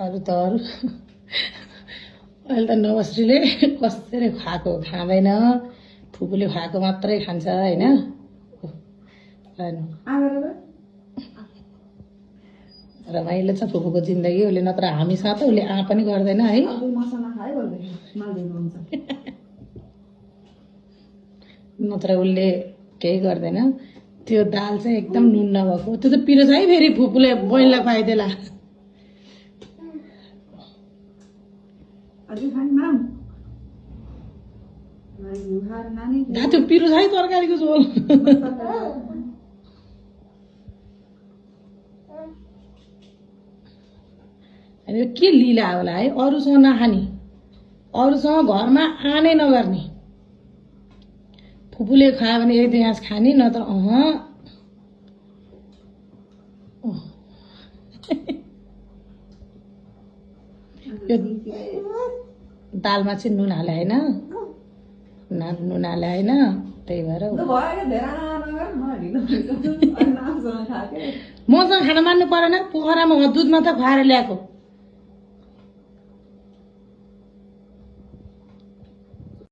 अरू त अरू अहिले त नवश्रीले कसरी खाएको खाँदैन फुपूले खाएको मात्रै खान्छ होइन रमाइलो छ फुपूको जिन्दगी उसले नत्र हामीसँग त उसले पनि गर्दैन है नत्र उसले केही गर्दैन त्यो दाल चाहिँ एकदम नुन नभएको त्यो त पिरो छ है फेरि फुपूले बहिनीलाई पाइदेला त्यो पिरो छ है तरकारीको झोल के लीला होला है अरूसँग नखाने अरूसँग घरमा आनै नगर्ने फुपूले खायो भने एक दुई हाँस खाने नत्र दालमा चाहिँ नुन हाले होइन नुन हाले होइन त्यही भएर मसँग खाना मान्नु परेन पोखरामा दुध मात्र खुवाएर ल्याएको